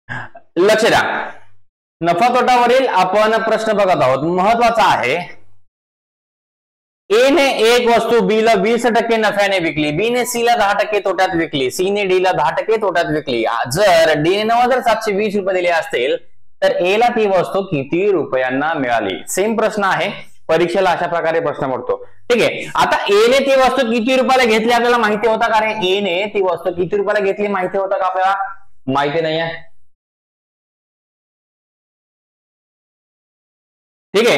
लक्ष द्या, नफा तोटावरील आपण प्रश्न बघत आहोत, महत्वाचा आहे। ए ने एक वस्तू बी ला 20% नफ्याने विकली, बी ने सी ला 10% तोट्यात विकली, सी ने डी ला 10% तोट्यात विकली। जर डी ने 9,720 रुपये दिले असतील तर ए ला ती वस्तू किती रुपयांना मिळाली? सेम प्रश्न आहे, परीक्षेला अशा प्रकारे प्रश्न पडतो। ठीक आहे, आता ए ने ती वस्तू किती रुपयाला घेतली आपल्याला माहिती होता का रे? ए ने ती वस्तू किती रुपयाला घेतली माहिती होता का आपल्याला? माहिती नाही आहे। ठीक आहे,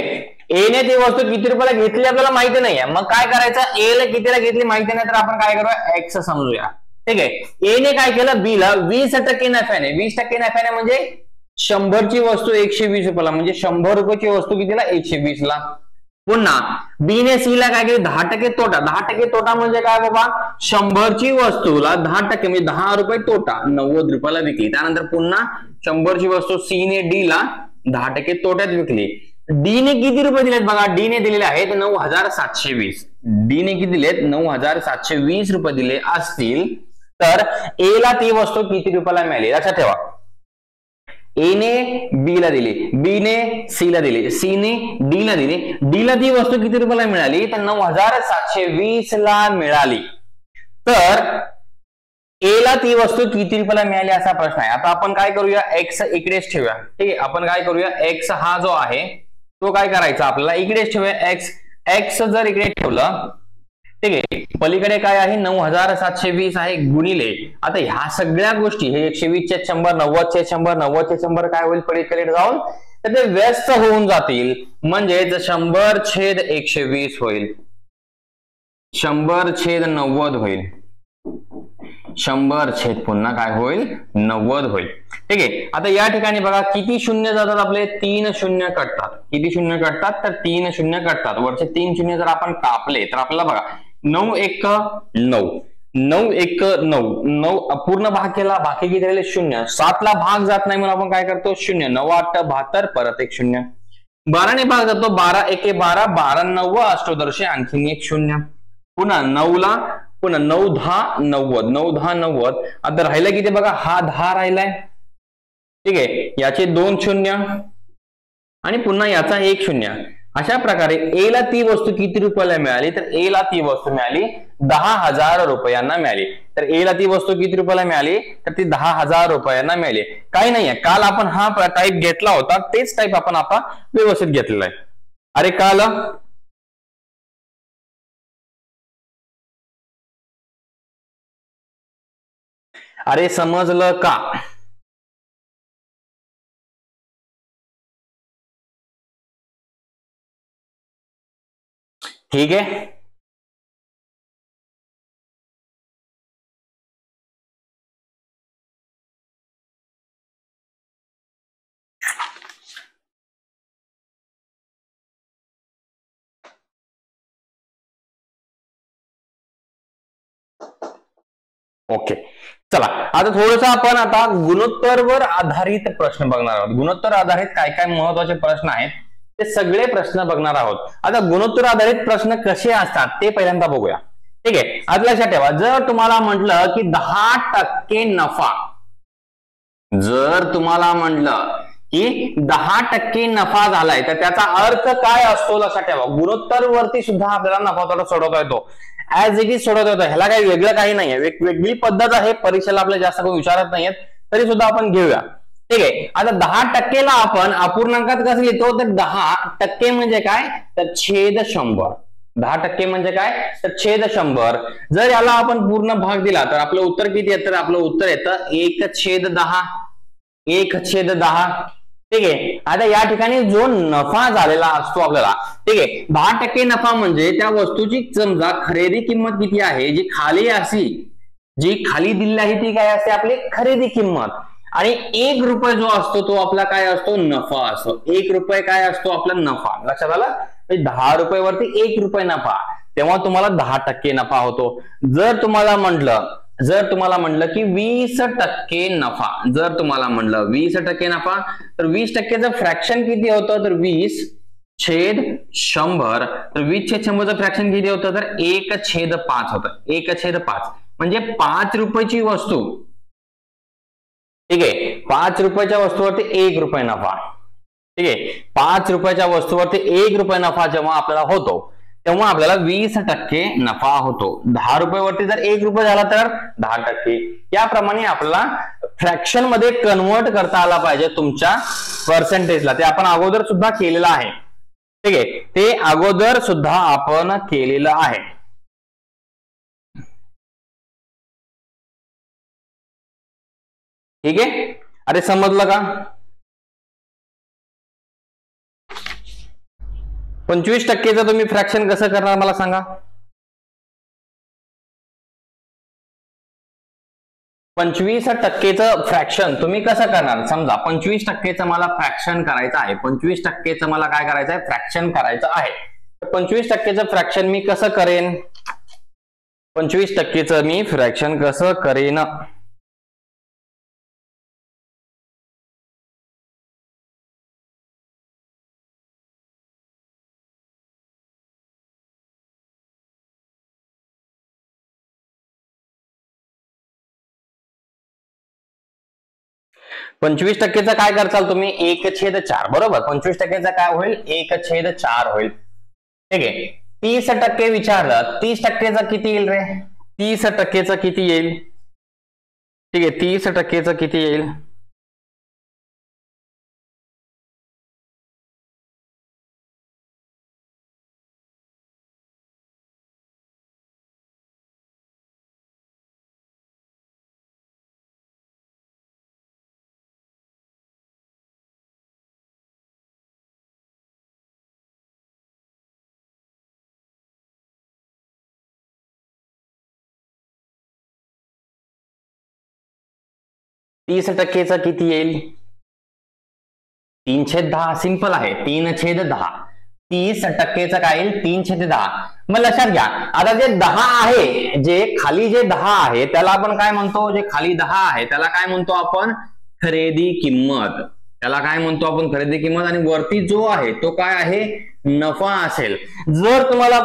ए ने ती वस्तू किती रुपयाला घेतली आपल्याला माहिती नाहीये, मग काय करायचं? ए ला कितीला घेतली माहिती नाही तर आपण काय करूया? एक्स समजूया। ठीक आहे, ए ने काय केलं? बी ला 20% नफ्याने, 20% नफ्याने म्हणजे 100 ची वस्तू 120 रुपयाला, म्हणजे 100 रुपयाची वस्तू कितीला? 120 ला। पुन्हा बी ने सी ला काय केलं? 10% तोटा, 10% तोटा म्हणजे काय बाबा? 100 ची वस्तूला 10% म्हणजे 10 रुपये तोटा, 90 रुपयाला विकली। त्यानंतर पुन्हा 100 ची वस्तू सी ने डी ला 10% तोट्यात विकली। डी ने किती रुपये दिलेत बघा? डी ने दिलेले आहेत 9,720, डी ने किती दिलेत? 9,720 रुपये दिले असतील तर ए ला ती वस्तू किती रुपयाला मिळाली? लक्षात ठेवा, ए ने बी ला दिली, बी ने सी ला दिली, सी ने डी ला दिली, डी ला ती वस्तू किती रुपयाला मिळाली? तर 9,720 ला मिळाली। तर ए ला ती वस्तू किती रुपयाला मिळाली असा प्रश्न आहे। आता आपण काय करूया? एक्स इकडेच ठेवूया। ठीक आहे, आपण काय करूया? एक्स हा जो आहे तो काय करायचा आपल्याला? इकडेच ठेवूया एक्स। एक्स जर इकडे ठेवलं, ठीक आहे, पलीकडे काय आहे? 9,720 आहे गुणिले, आता ह्या सगळ्या गोष्टी हे 120 चे 100, 90 चे 100, 90 चे 100 काय होईल? पलीकडे जाऊन तर ते व्यस्त होऊन जातील, म्हणजेच 100/120 होईल, 100/90 होईल, 100 पुन्हा काय होईल? 90 होईल। ठीक आहे, आता या ठिकाणी बघा किती शून्य जातात आपले? 3 शून्य कटतात। किती शून्य कटतात? तर 3 शून्य कटतात। वरचे 3 शून्य जर आपण कापले तर आपल्याला बघा 9 1 9, 9 1 9, 9 पूर्ण भाग केला, बाकी किती राहिले? शून्य। 7 ला भाग जात नाही म्हणून आपण काय करतो? शून्य। 9 8 72, परत एक शून्य। 12 ने भाग जातो, 12 1 12, 12 9 अष्टोदर्शे, आणखीन एक शून्य। पुन्हा 9 ला पुन्हा 9 10 90, 9 10 90, आता राहिलं किती बघा? हा 10 राहिलाय। ठीक आहे, याचे 2 शून्य आणि पुन्हा याचा 1 शून्य। अशा प्रकारे ए ला ती वस्तू किती रुपयाला मिळाली? तर ए ला ती वस्तू मिळाली 10,000 रुपयांना मिळाली। तर ए ला ती वस्तू किती रुपयाला मिळाली? तर ती 10,000 रुपयांना मिळाली। काही नाहीये, काल आपण हा टाईप घेतला होता, तेच टाईप आपण आता व्यवस्थित घेतलेला आहे। अरे काल अरे समजलं का? ठीक आहे, ओके। चला आता थोडस आपण आता गुणोत्तरवर आधारित प्रश्न बघणार आहोत। गुणोत्तर आधारित काय काय महत्वाचे प्रश्न आहेत ते सगळे प्रश्न बघणार आहोत। आता गुणोत्तर आधारित प्रश्न कसे असतात ते पहिल्यांदा बघूया। ठीक आहे, आता लक्षात ठेवा, जर तुम्हाला म्हटलं की 10% नफा, जर तुम्हाला म्हटलं की 10% नफा झालाय तर त्याचा अर्थ काय असतो लक्षात ठेवा। गुणोत्तर वरती सुद्धा आपल्याला नफा तोटा सोडवता येतो, ऍज इट इज सोडवता येतो, ह्याला काही वेगळं काही नाहीये, वेगळी पद्धत आहे, परीक्षेला आपल्याला जास्त कोण विचारत नाहीयेत, तरी सुद्धा आपण घेऊया। ठीक आहे, आता 10% ला आपण अपूर्णांकात कसं लिहितो? तर 10% म्हणजे काय? तर छेद 100। 10% म्हणजे काय? तर छेद 100। जर याला आपण पूर्ण भाग दिला तर आपलं उत्तर किती येतं? तर आपलं उत्तर येतं 1/10, 1/10। ठीक आहे, आता या ठिकाणी जो नफा झालेला असतो आपल्याला, ठीक आहे, 10% नफा म्हणजे त्या वस्तूची समजा खरेदी किंमत किती आहे, जी खाली असेल, जी खाली दिलेली आहे ती काय असते? आपली खरेदी किंमत। आणि 1 रुपये जो असतो तो आपला काय असतो? नफा असतो। 1 रुपये काय असतो? आपला नफा। लक्षात आलं? 10 रुपये वरती 1 रुपये नफा, तेव्हा तुम्हाला 10% नफा होतो। जर तुम्हाला म्हटलं की 20% नफा, जर तुम्हाला म्हटलं 20% नफा, तर 20%चं फ्रॅक्शन किती होतं? तर 20/100, तर 20/100चं फ्रॅक्शन किती होतं? तर 1/5 होतं, 1/5 म्हणजे 5 रुपयाची वस्तू ठीक आहे, 5 रुपयाच्या वस्तूवरती 1 रुपये नफा. ठीक आहे, 5 रुपयाच्या वस्तूवरती 1 रुपये नफा जेव्हा आपल्याला होतो तेव्हा आपल्याला 20% नफा होतो. 10 रुपयावरती जर 1 रुपये झाला तर 10%. याप्रमाणे आपल्याला फ्रॅक्शन मध्ये कन्वर्ट करता आला पाहिजे तुमच्या पर्सेंटेजला. ते आपण अगोदर सुद्धा केलेलं आहे. ठीक आहे, ते अगोदर सुद्धा आपण केलेलं आहे. ठीक आहे, अरे समजलं का? 25%चं तुम्ही फ्रॅक्शन कसं करणार मला सांगा. 25%चं फ्रॅक्शन तुम्ही कसं करणार? समजा 25%चं मला फ्रॅक्शन करायचं आहे. 25%चं मला काय करायचं आहे? फ्रॅक्शन करायचं आहे. 25%चं फ्रॅक्शन मी कसं करेन? 25%चं मी फ्रॅक्शन कसं करेन? पंचवीस टक्केचं काय करचाल तुम्ही? 1/4 बरोबर. 25%चं काय होईल? 1/4 होईल. ठीक आहे, 30% विचारलं, 30%चं किती येईल रे? 30%चं किती येईल? ठीक आहे, 30%चं किती येईल? तीस टक्केचं किती येईल? 3/10. सिंपल आहे, 3/10. 30%चं काय येईल? 3/10. मग लक्षात घ्या, आता जे 10 आहे, जे खाली जे 10 आहे त्याला आपण काय म्हणतो? जे खाली 10 आहे त्याला काय म्हणतो आपण? खरेदी किंमत. त्याला काय म्हणतो आपण? खरेदी किंमत. आणि वरती जो आहे तो काय आहे? नफा असेल. जर तुम्हाला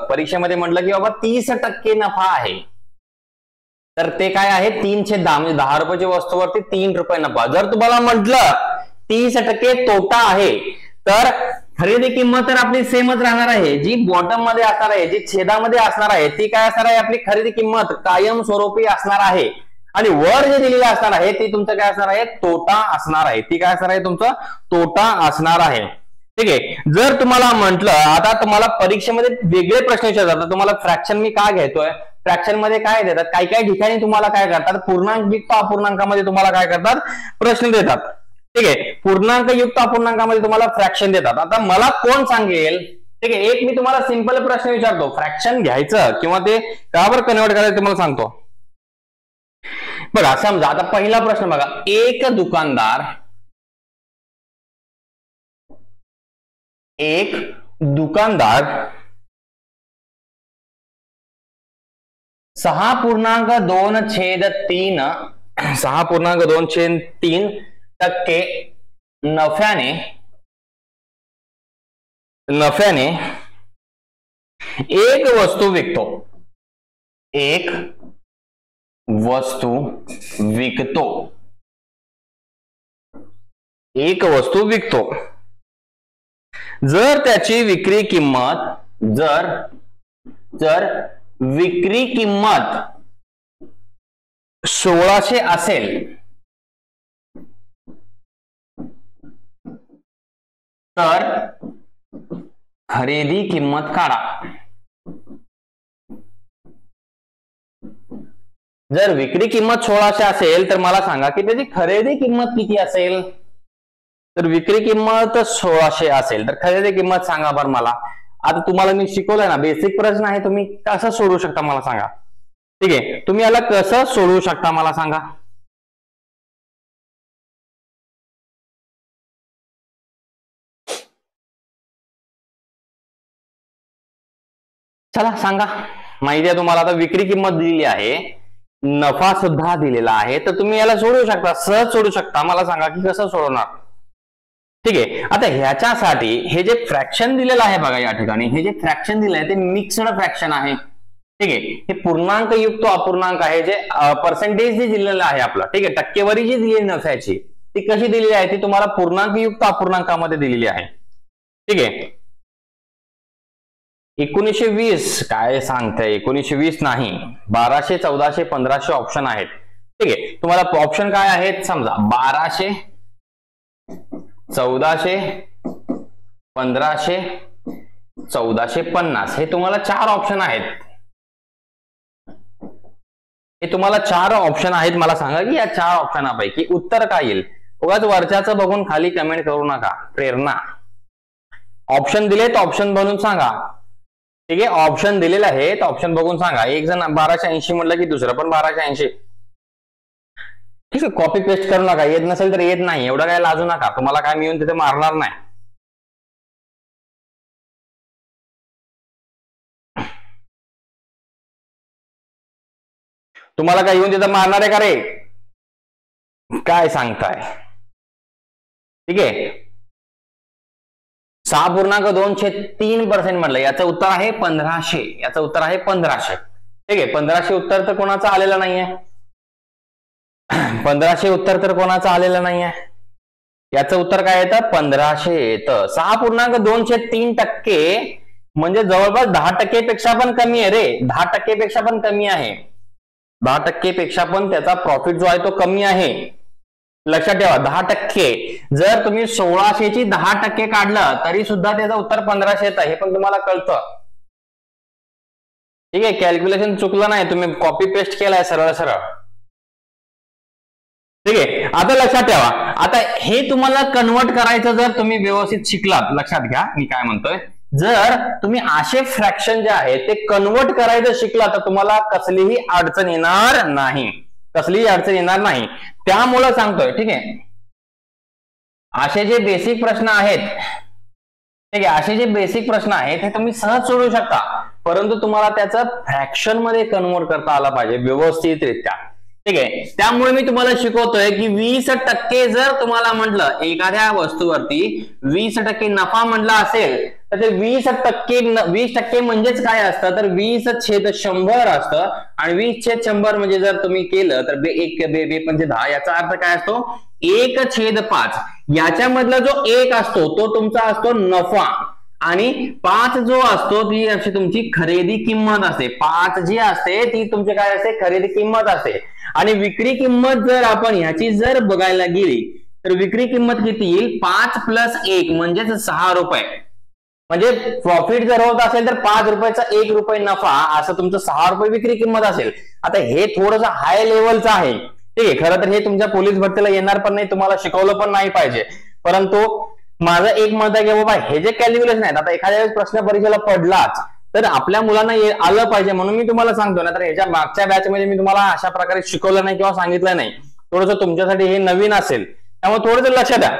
परीक्षेमध्ये म्हटलं की बाबा 30% नफा आहे, तर ते काय आहे? 3/10. म्हणजे 10 रुपयाच्या वस्तूवरती 3 रुपये नफा. जर तुम्हाला म्हटलं 30% तोटा आहे, तर खरेदी किंमत तर आपली सेमच राहणार आहे. जी बॉटम मध्ये असणार आहे, जी छेदामध्ये असणार आहे, ती काय असणार आहे? आपली खरेदी किंमत कायमस्वरूपी असणार आहे. आणि वर जे दिलेलं असणार आहे ते तुमचं काय असणार आहे? तोटा असणार आहे. ती काय असणार आहे? तुमचं तोटा असणार आहे. ठीक आहे, जर तुम्हाला म्हटलं, आता तुम्हाला परीक्षेमध्ये वेगळे प्रश्न विचारतात, तुम्हाला फ्रॅक्शन मी का घेतोय? फ्रॅक्शन मध्ये काय देतात? काही काही ठिकाणी तुम्हाला काय करतात? पूर्णांक युक्त अपूर्णांकामध्ये तुम्हाला काय करतात? प्रश्न देतात. ठीक आहे, पूर्णांक युक्त अपूर्णांकामध्ये तुम्हाला फ्रॅक्शन देतात. आता मला कोण सांगेल? ठीक आहे, एक मी तुम्हाला सिंपल प्रश्न विचारतो, फ्रॅक्शन घ्यायचं किंवा ते कावर कन्वर्ट करायचं तुम्हाला सांगतो. बघा, समजा आता पहिला प्रश्न बघा. एक दुकानदार 6.2/3% नफ्याने एक वस्तू विकतो. एक वस्तू विकतो. जर त्याची विक्री किंमत 1600 असेल, तर खरेदी किंमत काढा. जर विक्री किंमत 1600 असेल तर मला सांगा की त्याची खरेदी किंमत किती असेल? तर विक्री किंमत 1600 असेल तर खरेदी किंमत सांगा बरं मला. आता तुम्हाला मी शिकवलंय ना, बेसिक प्रश्न आहे, तुम्ही कसं सोडवू शकता मला सांगा. ठीक आहे, तुम्ही याला कसं सोडवू शकता मला सांगा. चला सांगा. माहिती आहे तुम्हाला, आता विक्री किंमत दिलेली आहे, नफा सुद्धा दिलेला आहे, तर तुम्ही याला सोडवू शकता, सहज सोडू शकता. मला सांगा की कसं सोडवणार. ठीक आहे, आता ह्याच्यासाठी हे जे फ्रॅक्शन दिलेलं आहे बघा, या ठिकाणी हे जे फ्रॅक्शन दिलं आहे ते मिक्स्ड फ्रॅक्शन आहे. ठीक आहे, हे पूर्णांक युक्त अपूर्णांक आहे, जे पर्सेंटेज जे दिलेलं आहे आपलं, ठीक आहे, टक्केवारी जी दिलेली नफ्याची ती कशी दिलेली आहे, ती तुम्हाला पूर्णांक युक्त अपूर्णांकामध्ये दिलेली आहे. ठीक आहे, 1920 काय सांगताय, 1920 नाही, 1200, 1400, 1500 ऑप्शन आहेत. ठीक आहे, तुम्हाला ऑप्शन काय आहेत समजा, 1200, 1400, 1500, 1450, हे तुम्हाला 4 ऑप्शन आहेत. हे तुम्हाला 4 ऑप्शन आहेत. मला सांगा की या 4 ऑप्शनापैकी उत्तर काय येईल. उगाच वरच्याचं बघून खाली कमेंट करू नका. प्रेरणा ऑप्शन दिलेत, ऑप्शन बनवून सांगा. ठीक आहे, ऑप्शन दिलेले आहेत, ऑप्शन बघून सांगा. एक जण 1280 म्हटलं की दुसरं पण 1280. ठीक आहे, कॉपी पेस्ट करू नका. येत नसेल तर येत नाही, एवढं काय लाजू नका. तुम्हाला काय मिळून तिथे मारणार नाही. तुम्हाला काय येऊन तिथं मारणार आहे का रे, काय सांगताय. ठीक आहे, 6.2% म्हटलं, याचं उत्तर आहे 1500. याचं उत्तर आहे 1500. ठीक आहे, 1500 उत्तर तर कोणाचं आलेलं नाहीये. 1500 उत्तर तर कोणाचं आलेलं नाहीये. याचं उत्तर काय येतं, 1500 येतं. 6.203% म्हणजे जवळपास 10% पेक्षा पण कमी आहे रे. 10% पेक्षा पण कमी आहे. 10% पेक्षा पण त्याचा प्रॉफिट जो आहे तो कमी आहे. लक्षात ठेवा, 10%. जर तुम्ही 1600ची 10% काढलं तरी सुद्धा त्याचं उत्तर 1500 येतं. हे पण तुम्हाला कळतं. ठीक आहे, कॅल्क्युलेशन चुकलं नाही, तुम्ही कॉपी पेस्ट केलाय सरळ सरळ. ठीक आहे, आता लक्षात ठेवा, आता हे तुम्हाला कन्वर्ट करायचं जर तुम्ही व्यवस्थित शिकलात. लक्षात घ्या मी काय म्हणतोय, जर तुम्ही असे फ्रॅक्शन जे आहे ते कन्वर्ट करायचं शिकला तर तुम्हाला कसलीही अडचण येणार नाही. कसलीही अडचण येणार नाही. त्यामुळं सांगतोय. ठीक आहे, असे जे बेसिक प्रश्न आहेत, ठीक आहे, असे जे बेसिक प्रश्न आहेत हे तुम्ही सहज सोडवू शकता, परंतु तुम्हाला त्याचं फ्रॅक्शन मध्ये कन्वर्ट करता आला पाहिजे व्यवस्थितरित्या. ठीक आहे, त्यामुळे मी तुम्हाला शिकवतोय की 20% जर तुम्हाला म्हटलं एखाद्या वस्तूवरती 20% नफा म्हटला असेल तर ते 20% म्हणजेच काय असतं, तर 20/100 असतं. आणि 20/100 म्हणजे जर तुम्ही केलं तर 1/10. याचा अर्थ काय असतो, 1/5. याच्यामधला जो 1 असतो तो तुमचा असतो नफा, आणि 5 जो असतो ती अशी तुमची खरेदी किंमत असते. 5 जी असते ती तुमची काय असते, खरेदी किंमत असते. आणि विक्री किंमत जर आपण ह्याची जर बघायला गेली तर विक्री किंमत किती येईल, 5 + 1 म्हणजेच 6 रुपये. म्हणजे प्रॉफिट जर होत असेल तर 5 रुपयाचा 1 रुपये नफा, असं तुमचं 6 रुपये विक्री किंमत असेल. आता हे थोडंसं हाय लेवलचं आहे. ठीक आहे, खरं तर हे तुमच्या पोलीस भरतीला येणार पण नाही, तुम्हाला शिकवलं पण नाही पाहिजे. परंतु माझं एक मत आहे की बाबा हे जे कॅल्क्युलेशन आहेत, आता एखाद्या वेळेस प्रश्न परीक्षेला पडलाच तर आपल्या मुलांना आलं पाहिजे म्हणून मी तुम्हाला सांगतो ना. तर ह्याच्या मागच्या बॅच मध्ये मी तुम्हाला अशा प्रकारे शिकवलं नाही किंवा सांगितलं नाही. थोडंसं तुमच्यासाठी हे नवीन असेल, त्यामुळे थोडंसं लक्ष द्या.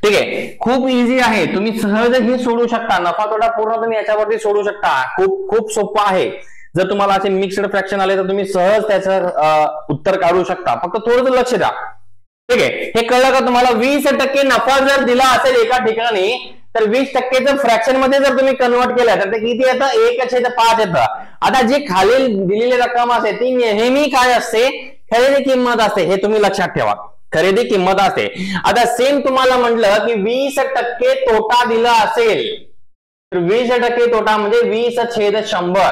ठीक आहे, खूप इझी आहे, तुम्ही सहज हे सोडू शकता. नफा तोटा पूर्ण तुम्ही याच्यावरती सोडू शकता. खूप खूप सोपं आहे. जर तुम्हाला असे मिक्स्ड फ्रॅक्शन आले तर तुम्ही सहज त्याचं उत्तर काढू शकता. फक्त थोडंसं लक्ष द्या. ठीक आहे, हे कळलं का तुम्हाला. 20% नफा जर दिला असेल एका ठिकाणी तर 20%चं फ्रॅक्शन मध्ये जर तुम्ही कन्वर्ट केलं तर ते किती येतं, 1/5 येतं. आता जी खाली दिलेली रक्कम असते ती नेहमी काय असते, खरेदी किंमत असते. हे तुम्ही लक्षात ठेवा, खरेदी किंमत असते. आता सेम तुम्हाला म्हटलं की 20% तोटा दिला असेल तर 20% तोटा म्हणजे 20/100.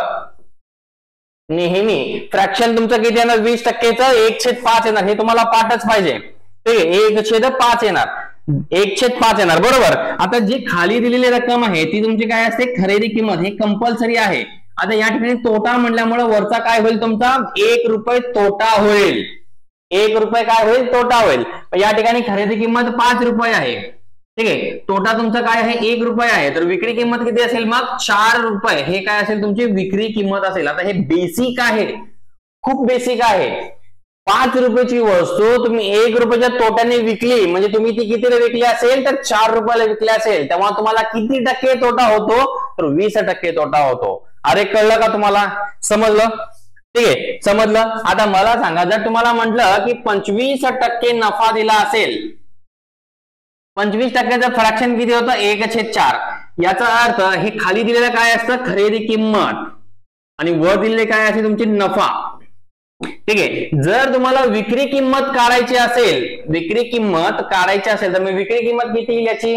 नेहमी फ्रॅक्शन तुमचं किती येणार, 20%चं 1/5 येणार. हे तुम्हाला पाठच पाहिजे. ठीक आहे, 1/5 येणार, 1/5 येणार, बरोबर. आता जी खाली दिलेली रक्कम आहे ती तुमची काय असते, खरेदी किंमत. हे कंपल्सरी आहे. आता या ठिकाणी तोटा म्हटल्यामुळे वरचा काय होईल तुमचा, 1 रुपये तोटा होईल. 1 रुपये काय होईल, तोटा होईल. या ठिकाणी खरेदी किंमत 5 रुपये आहे. ठीक आहे, तोटा तुमचा काय आहे, 1 रुपये आहे. तर विक्री किंमत किती असेल मग, 4 रुपये. हे काय असेल, तुमची विक्री किंमत असेल. आता हे बेसिक आहे, खूप बेसिक आहे. 5 रुपयाची वस्तू तुम्ही 1 रुपयाच्या तोट्याने विकली म्हणजे तुम्ही ती कितीला विकली असेल, तर 4 रुपयाला विकली असेल. तेव्हा तुम्हाला किती टक्के तोटा होतो, तर 20% तोटा होतो. अरे कळलं का तुम्हाला, समजलं. ठीक आहे, समजलं. आता मला सांगा, जर तुम्हाला म्हटलं की 25% नफा दिला असेल, 25%चं फ्रॅक्शन किती होतं, 1/4. याचा अर्थ हे खाली दिलेलं काय असतं, खरेदी किंमत. आणि वर दिलेले काय असेल तुमची नफा. ठीक आहे, जर तुम्हाला विक्री किंमत काढायची असेल तर मग विक्री किंमत किती येईल याची?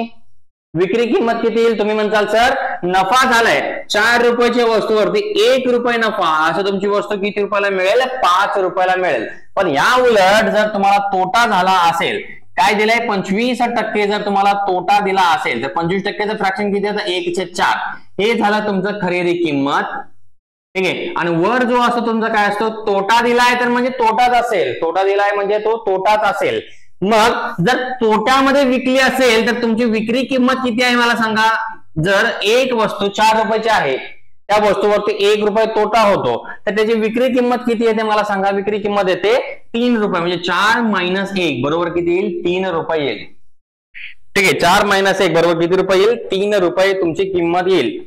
विक्री किंमत किती येईल? तुम्ही म्हणताल सर नफा झालाय 4 रुपयाच्या वस्तूवरती 1 रुपये नफा, असं तुमची वस्तू किती रुपयाला मिळेल? 5 रुपयाला मिळेल. पण या उलट जर तुम्हाला तोटा झाला असेल, काय दिलंय? 25% जर तुम्हाला तोटा दिला असेल तर 25%चं फ्रॅक्शन किती आहे? 1/4. हे झालं तुमचं खरेदी किंमत. ठीक आहे, आणि वर जो असतो तुमचा काय असतो? तोटा दिलाय तर म्हणजे तोटाच असेल. तोटा दिलाय म्हणजे तो तोटाच असेल. मग जर तोट्यामध्ये विकली असेल तर तुमची विक्री किंमत किती आहे मला सांगा? जर एक वस्तू 4 रुपयाची आहे, त्या वस्तूवरती 1 रुपये तोटा होतो, तर त्याची विक्री किंमत किती येते मला सांगा? विक्री किंमत येते 3 रुपये. म्हणजे 4 - 1 बरोबर किती येईल? 3 रुपये येईल. ठीक आहे, 4 - 1 बरोबर किती रुपये येईल? 3 रुपये तुमची किंमत येईल.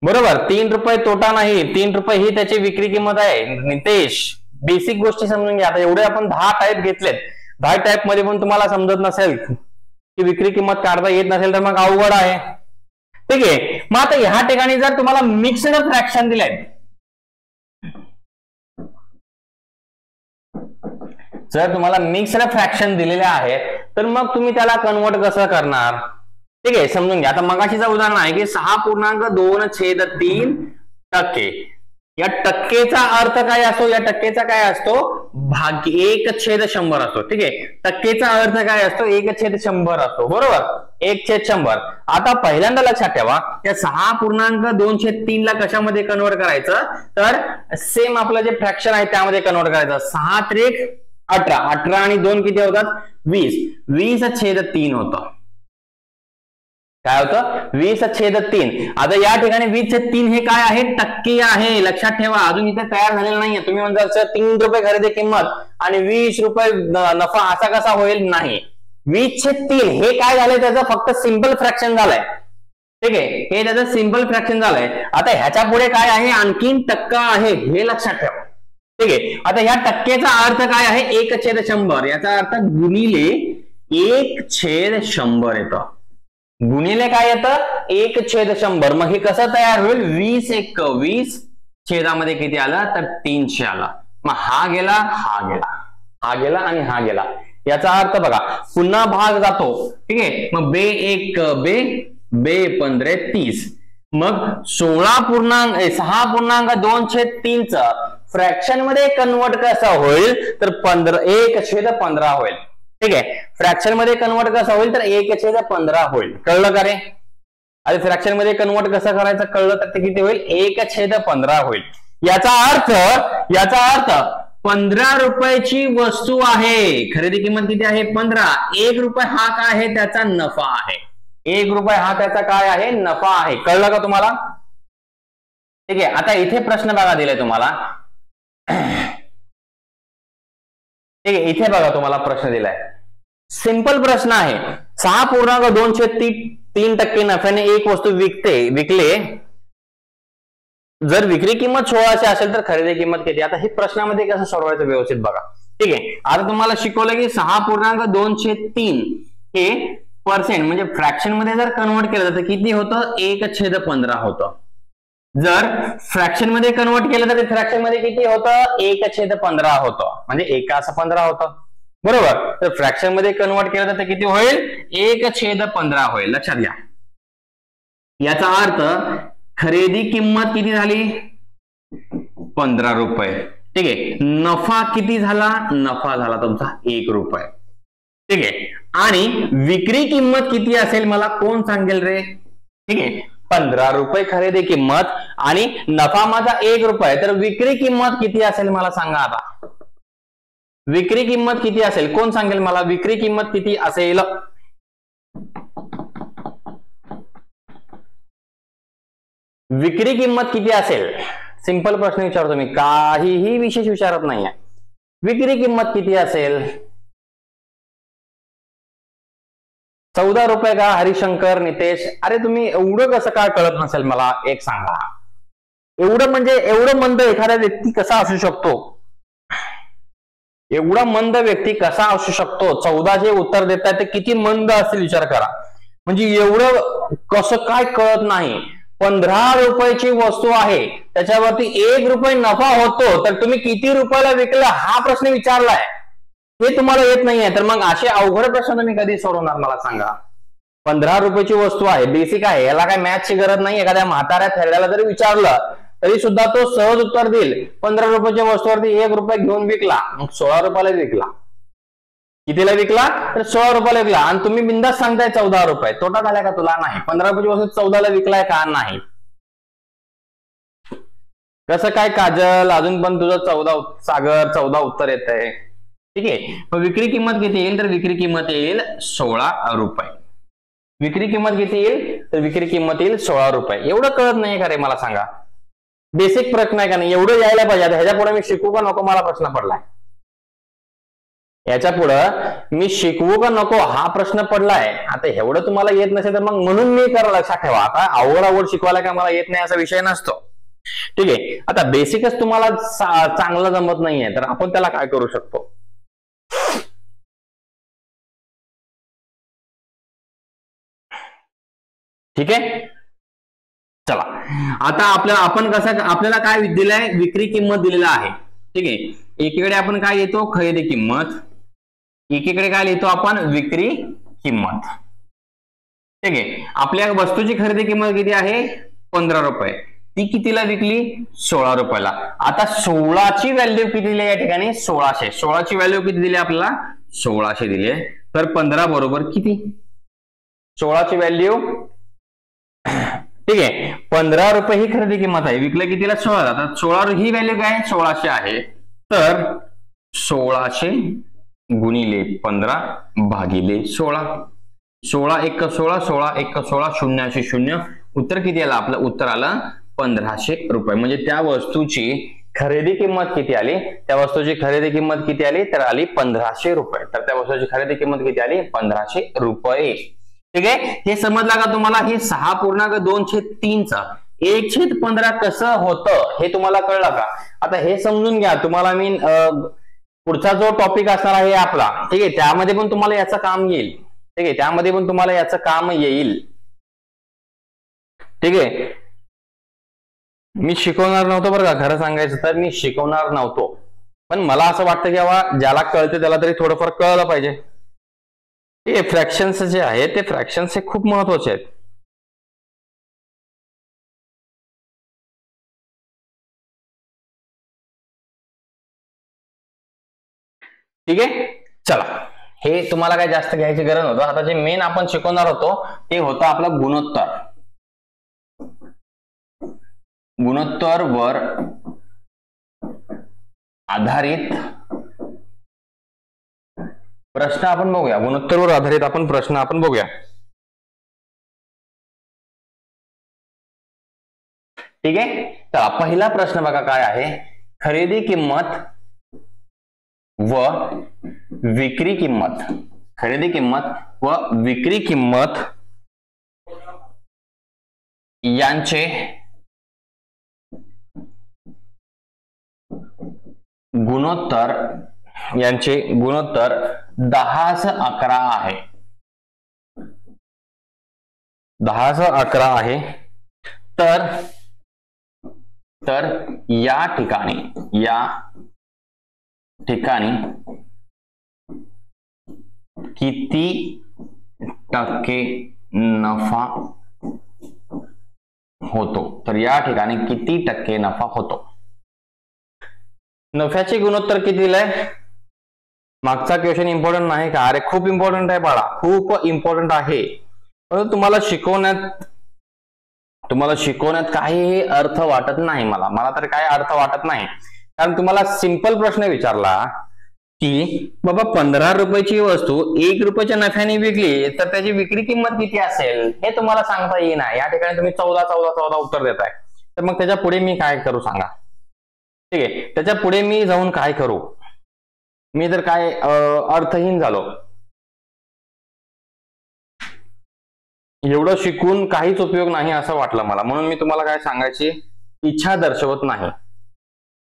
बरोबर, 3 रुपये तोटा नाही, 3 रुपये ही त्याची विक्री किंमत आहे. नितेश, बेसिक गोष्टी समजून घ्या. आता एवढे आपण 10 टाईप घेतलेत, 10 टाईप मध्ये पण तुम्हाला समजत नसेल की विक्री किंमत काढता येत नसेल तर मग अवघड आहे. ठीक आहे, मग आता ह्या ठिकाणी जर तुम्हाला मिक्स्ड फ्रॅक्शन दिलंय, जर तुम्हाला मिक्स्ड फ्रॅक्शन दिलेले आहेत तर मग तुम्ही त्याला कन्वर्ट कसं करणार? ठीक आहे, समजून घ्या. आता मगाशीचं उदाहरण आहे की 6.2/3%. या टक्केचा अर्थ काय असतो? या टक्केचा काय असतो? 1/100 असतो. ठीक आहे, टक्केचा अर्थ काय असतो? 1/100 असतो. बरोबर, 1/100. आता पहिल्यांदा लक्षात ठेवा, या 6.2/3 ला कशामध्ये कन्वर्ट करायचं? तर सेम आपलं जे फ्रॅक्शन आहे त्यामध्ये कन्वर्ट करायचं. 6×3 = 18 आणि 2 किती होतात? 20. 20/3 होतं. काय होतं? 20/3. आता या ठिकाणी 20/3 हे काय आहे? टक्के आहे. लक्षात ठेवा, अजून इथे तयार झालेलं नाहीये. तुम्ही म्हणता सर 3 रुपये खरेदी किंमत आणि 20 रुपये नफा असा कसा होईल? नाही, 20/3 हे काय झालंय? त्याचं फक्त सिंपल फ्रॅक्शन झालंय. ठीक आहे, हे त्याचं सिंपल फ्रॅक्शन झालंय. आता ह्याच्या पुढे काय आहे? आणखीन टक्का आहे, हे लक्षात ठेवा. ठीक आहे, आता ह्या टक्केचा अर्थ काय आहे? 1/100. याचा अर्थ गुणिले 1/100 येतं. गुणिले काय येतं? 1/100. मग हे कसं तयार होईल? 20 छेदामध्ये किती आला? तर 300 आला. मग हा गेला, हा गेला, हा गेला आणि हा गेला. याचा अर्थ बघा, पुन्हा भाग जातो. ठीक आहे, मग बे 15 30. मग 6.2/3 फ्रॅक्शन मध्ये कन्वर्ट कसं होईल? तर 1/15 होईल. ठीक आहे, फ्रॅक्शन मध्ये कन्वर्ट कसं होईल? तर 1/15 होईल. कळलं का रे? अरे फ्रॅक्शन मध्ये कन्वर्ट कसं करायचं कळलं तर ते किती होईल? 1/15 होईल. याचा अर्थ 15 रुपयाची वस्तू आहे, खरेदी किंमत किती आहे? 15. 1 रुपये हा काय आहे? त्याचा नफा आहे. 1 रुपये हा त्याचा काय आहे? नफा आहे. कळलं का तुम्हाला? ठीक आहे, आता इथे प्रश्न बघा दिलाय तुम्हाला. ठीक आहे, इथे बघा तुम्हाला प्रश्न दिलाय. सिंपल प्रश्न आहे. 6.2/3 नफ्याने एक वस्तू विकले. जर विक्री किंमत 1600 असेल तर खरेदी किंमत किती? आता हे प्रश्नामध्ये कसं सोडवायचं व्यवस्थित बघा. ठीक आहे, आता तुम्हाला शिकवलं की 6.2/3 हे पर्सेंट म्हणजे फ्रॅक्शन मध्ये जर कन्वर्ट केलं तर किती होतं? 1/15 होतं. जर फ्रॅक्शन मध्ये कन्वर्ट केलं तर फ्रॅक्शन मध्ये किती होतं? 1/15 होतं. म्हणजे 1/15 होतं. बरोबर, तर फ्रॅक्शन मध्ये कन्वर्ट केलं तर ते किती होईल? 1/15 होईल. लक्षात घ्या. याचा अर्थ खरेदी किंमत किती झाली? 15 रुपये. ठीक आहे, नफा किती झाला? नफा झाला तुमचा 1 रुपये. ठीक आहे, आणि विक्री किंमत किती असेल मला कोण सांगेल रे? ठीक आहे, 15 रुपये खरेदी किंमत आणि नफा माझा 1 रुपये. तर विक्री किंमत किती असेल मला सांगा. आता विक्री किंमत किती असेल कोण सांगेल मला? विक्री किंमत किती असेल? विक्री किंमत किती असेल? सिंपल प्रश्न विचारतो मी, काहीही विशेष विचारत नाहीये. विक्री किंमत किती असेल? 14 रुपये का? हरिशंकर, नितेश, अरे तुम्ही एवढं कसं काय कळत नसेल मला एक सांगा. एवढं म्हणजे एवढं मंद एखादा व्यक्ती कसा असू शकतो? एवढा मंद व्यक्ती कसा असू शकतो? 14 जे उत्तर देतात ते किती मंद असेल विचार करा. म्हणजे एवढं कसं काय कळत नाही. 15 रुपयाची वस्तू आहे, त्याच्यावरती 1 रुपये नफा होतो, तर तुम्ही किती रुपयाला विकला हा प्रश्न विचारलाय, हे तुम्हाला येत नाहीये, तर मग असे अवघड प्रश्न तुम्ही कधी सोडवणार मला सांगा. 15 रुपयाची वस्तू आहे, बेसिक आहे, याला काय मॅथची गरज नाही. एखाद्या म्हाताऱ्या थेरड्याला जरी विचारलं तरी सुद्धा तो सहज उत्तर देईल. 15 रुपयाच्या वस्तूवरती 1 रुपये घेऊन विकला, मग 16 रुपयाला विकला. कितीला विकला? तर 16 रुपयाला विकला. आणि तुम्ही बिंदास सांगताय 14 रुपये. तोटा झाला का तुला? नाही. 15 रुपयाची वस्तू 14ला विकलाय का? नाही. कसं काय काजल, अजून पण तुझं 14 सागर 14 उत्तर येत आहे. ठीक आहे, मग विक्री किंमत किती येईल? तर विक्री किंमत येईल 16 रुपये. विक्री किंमत किती येईल? तर विक्री किंमत येईल 16 रुपये. एवढं कळत नाही का रे मला सांगा? बेसिक प्रश्न आहे का नाही? एवढं यायला पाहिजे. ह्याच्या पुढे मी शिकवू का नको मला प्रश्न पडलाय. याच्या पुढं मी शिकवू का नको हा प्रश्न पडलाय. आता एवढं तुम्हाला येत नसेल तर मग म्हणून मी करा, लक्षात ठेवा. आता आवड शिकवायला का मला येत नाही असा विषय नसतो. ठीक आहे, आता बेसिकच तुम्हाला चांगलं जमत नाहीये, तर आपण त्याला काय करू शकतो? ठीक आहे, चला आता आपल्याला काय दिलंय? विक्री किंमत दिलेला आहे. ठीक आहे, एकीकडे आपण काय लिहितो? खरेदी किंमत. एकीकडे काय लिहितो आपण? विक्री किंमत. ठीक आहे, आपल्या वस्तूची खरेदी किंमत किती आहे? 15 रुपये. ती कितीला विकली? 16 रुपयाला. आता 16ची व्हॅल्यू किती दिली या ठिकाणी? 1600. 16ची व्हॅल्यू किती दिली आपल्याला? 1600 दिली आहे. तर 15 बरोबर किती? 16ची व्हॅल्यू, ठीक आहे, 15 रुपये ही खरेदी किंमत आहे, विकलं कितीला? 16. आता 16 ही व्हॅल्यू काय? 1600 आहे. तर 1600 गुणिले 15 भागिले 16. 16 1 16, 16 1 16, 0 असे 0. उत्तर किती आलं? आपलं उत्तर आलं 1500 रुपये. म्हणजे त्या वस्तूची खरेदी किंमत किती आली? त्या वस्तूची खरेदी किंमत किती आली? तर आली 1500 रुपये. तर त्या वस्तूची खरेदी किंमत किती आली? 1500 रुपये. ठीक आहे, हे समजला का तुम्हाला? हे 6.2/3 1/15 कसं होतं हे तुम्हाला कळलं का? आता हे समजून घ्या. तुम्हाला मी पुढचा जो टॉपिक असणार आहे आपला, ठीक आहे, त्यामध्ये पण तुम्हाला याचं काम येईल. ठीक आहे, त्यामध्ये पण तुम्हाला याचं काम येईल. ठीक आहे, मी शिकवणार नव्हतो बरं का, खरं सांगायचं तर मी शिकवणार नव्हतो, पण मला असं वाटतं की बाबा ज्याला कळते त्याला तरी थोडंफार कळलं पाहिजे. हे फ्रॅक्शन्स जे आहेत ते फ्रॅक्शन्स हे खूप महत्वाचे आहेत. ठीक आहे, चला हे तुम्हाला काय जास्त घ्यायची गरज नव्हतं. आता जे मेन आपण शिकवणार होतो ते होतं आपलं गुणोत्तर. गुणोत्तर वर आधारित प्रश्न आपण बघूया. गुणोत्तरवर आधारित आपण प्रश्न आपण बघूया. ठीक आहे, चला पहिला प्रश्न बघा काय आहे? खरेदी किंमत व विक्री किंमत. खरेदी किंमत व विक्री किंमत यांचे गुणोत्तर 10:11 आहे. 10:11 आहे. तर या ठिकाणी किती टक्के नफा होतो? तर या ठिकाणी किती टक्के नफा होतो? नफ्याचे गुणोत्तर किती दिलंय? मागचा क्वेश्चन इम्पॉर्टंट नाही का? अरे खूप इम्पॉर्टंट आहे बाळा, खूप इम्पॉर्टंट आहे. परंतु तुम्हाला शिकवण्यात काही अर्थ वाटत नाही. मला तर काय अर्थ वाटत नाही. कारण तुम्हाला सिंपल प्रश्न विचारला की बाबा 15 रुपयाची वस्तू 1 रुपयाच्या नफ्याने विकली तर त्याची विक्री किंमत किती असेल हे तुम्हाला सांगता येईना. या ठिकाणी तुम्ही 14 उत्तर देताय. तर मग त्याच्या पुढे मी काय करू सांगा? ठीक आहे, त्याच्या पुढे मी जाऊन काय करू? मी तर काय अर्थहीन झालो. एवढं शिकून काहीच उपयोग नाही असं वाटलं मला, म्हणून मी तुम्हाला काय सांगायची इच्छा दर्शवत नाही.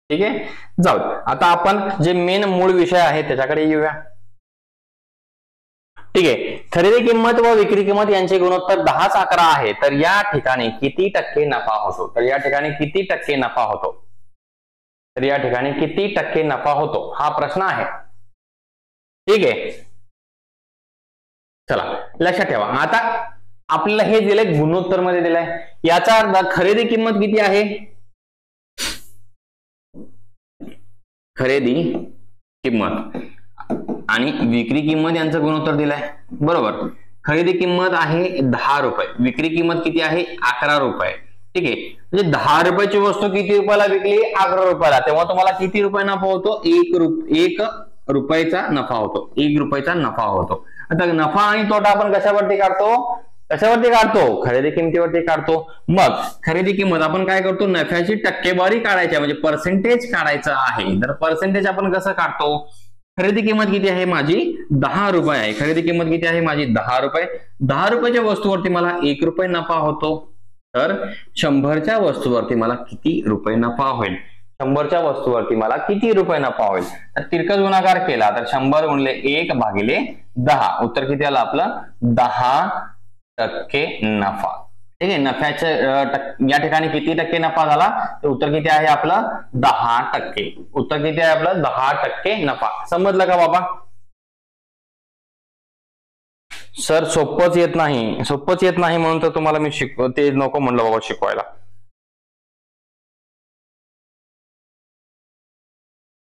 ठीक आहे, जाऊ. आता आपण जे मेन मूळ विषय आहे त्याच्याकडे येऊया. ठीक आहे, खरेदी किंमत व विक्री किंमत यांचे गुणोत्तर 10:11 आहे, तर या ठिकाणी किती टक्के नफा होतो? तर या ठिकाणी किती टक्के नफा होतो? तर या ठिकाणी किती टक्के नफा होतो हा प्रश्न आहे. ठीक आहे, चला लक्षात ठेवा. आता आपल्याला हे दिलंय गुणोत्तर मध्ये दिलंय, याचा अर्थ खरेदी किंमत किती आहे? खरेदी किंमत आणि विक्री किंमत यांचं गुणोत्तर दिलंय, बरोबर. खरेदी किंमत आहे 10 रुपये, विक्री किंमत किती आहे? 11 रुपये. ठीक आहे, म्हणजे 10 रुपयाची वस्तू किती रुपयाला विकली? 11 रुपयाला. तेव्हा तुम्हाला किती रुपये नफा होतो? 1 रुपयाचा नफा होतो. 1 रुपयाचा नफा होतो. आता नफा आणि तोटा आपण कशावरती काढतो? कशावरती काढतो? खरेदी किमतीवरती काढतो. मग खरेदी किंमत आपण काय करतो? नफ्याची टक्केवारी काढायची, म्हणजे पर्सेंटेज काढायचं आहे. तर पर्सेंटेज आपण कसं काढतो? खरेदी किंमत किती आहे माझी? 10 रुपये आहे. खरेदी किंमत किती आहे माझी? 10 रुपये. 10 रुपयाच्या वस्तूवरती मला 1 रुपये नफा होतो, तर 100च्या वस्तूवरती मला किती रुपये नफा होईल? 100च्या वस्तूवरती मला किती रुपये नफा होईल? तर तिरकस गुणाकार केला तर 100 गुणिले 1/10. उत्तर किती आलं आपलं? 10% नफा. ठीक आहे, नफ्याच्या या ठिकाणी किती टक्के नफा झाला? तर उत्तर किती आहे आपलं? 10%. उत्तर किती आहे आपलं? 10% नफा. समजलं का बाबा? सर सोपंच येत नाही, सोपंच येत नाही म्हणून तर तुम्हाला मी ते नको म्हणलं बाबा शिकवायला.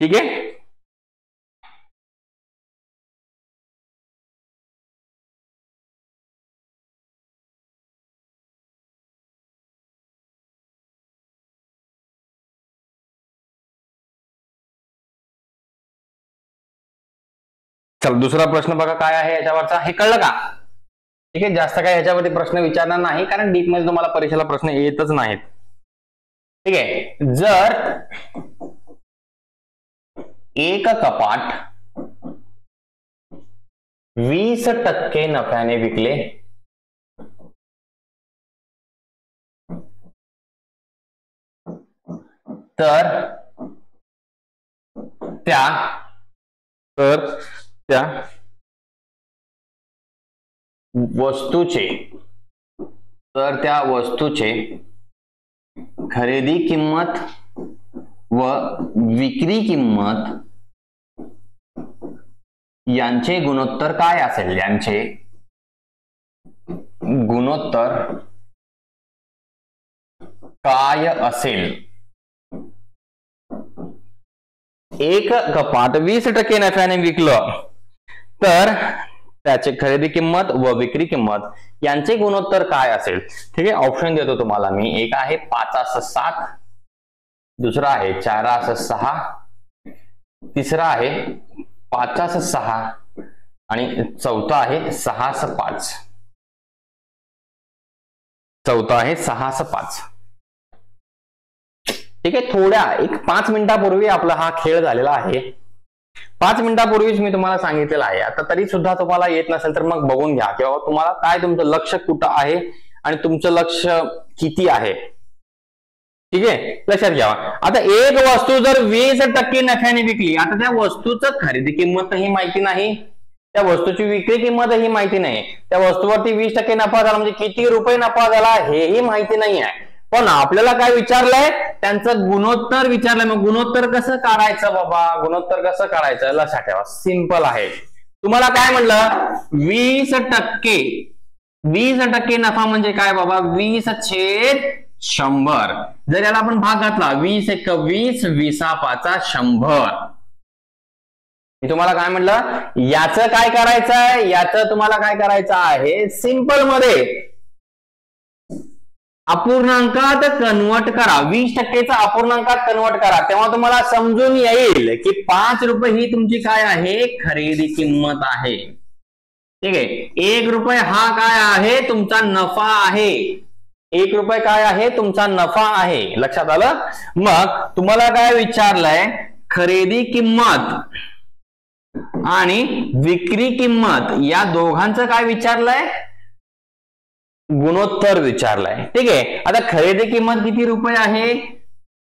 ठीक आहे, चला दुसरा प्रश्न बघा काय आहे याच्यावरचा. हे कळलं का? ठीक आहे, जास्त काय याच्यावरती प्रश्न विचारणार नाही, कारण डीप मध्ये तुम्हाला परीक्षेला प्रश्न येतच नाहीत. ठीक आहे, जर एक कपाट 20% नफ्याने विकले तर त्या वस्तूचे खरेदी किंमत व विक्री किंमत यांचे गुणोत्तर काय असेल? यांचे गुणोत्तर काय असेल? एक कपाट 20% नफ्याने विकलं तर त्याची खरेदी किंमत व विक्री किंमत यांचे गुणोत्तर काय असेल? ठीक आहे, ऑप्शन देतो तुम्हाला मी. एक आहे 5:7, दुसरा आहे 4:6, तिसरा आहे 5:6 आणि चौथा आहे 6:5. चौथा आहे 6:5. ठीक आहे, थोड्या एक 5 मिनिटापूर्वी आपला हा खेळ झालेला आहे. 5 मिनिटापूर्वीच मी तुम्हाला सांगितलेलं आहे. आता तरी सुद्धा तुम्हाला येत नसेल तर मग बघून घ्या किंवा तुम्हाला काय तुमचं लक्ष कुठं आहे आणि तुमचं लक्ष किती आहे. ठीक आहे, लक्षात घ्या. आता एक वस्तू जर 20% नफ्याने विकली, आता त्या वस्तूचं खरेदी किंमतही माहिती नाही, त्या वस्तूची विक्री किंमतही माहिती नाही, त्या वस्तूवरती 20% नफा झाला म्हणजे किती रुपये नफा झाला हेही माहिती नाही आहे. पण आपल्याला काय विचारलंय? त्यांचं गुणोत्तर विचारलंय. मग गुणोत्तर कसं काढायचं बाबा? गुणोत्तर कसं काढायचं लक्षात ठेवा, सिंपल आहे. तुम्हाला काय म्हणलं? 20% नफा म्हणजे काय बाबा? 20/100. जर याला आपण भाग घातला 20 × 20, 20/5 मी तुम्हाला काय म्हटलं? याचं काय करायचं आहे? याचं तुम्हाला काय करायचं आहे? सिंपल मध्ये अपूर्णांकात कन्वर्ट करा. 20%चा अपूर्णांकात कन्वर्ट करा, तेव्हा तुम्हाला समजून येईल की 5 रुपये ही तुमची काय आहे? खरेदी किंमत आहे. ठीक आहे, 1 रुपये हा काय आहे? तुमचा नफा आहे. 1 रुपये काय आहे? तुमचा नफा आहे. लक्षात आलं? मग तुम्हाला काय विचारलंय? खरेदी किंमत आणि विक्री किंमत या दोघांचं काय विचारलंय? गुणोत्तर विचारलाय. ठीक आहे, आता खरेदी किंमत किती रुपये आहे?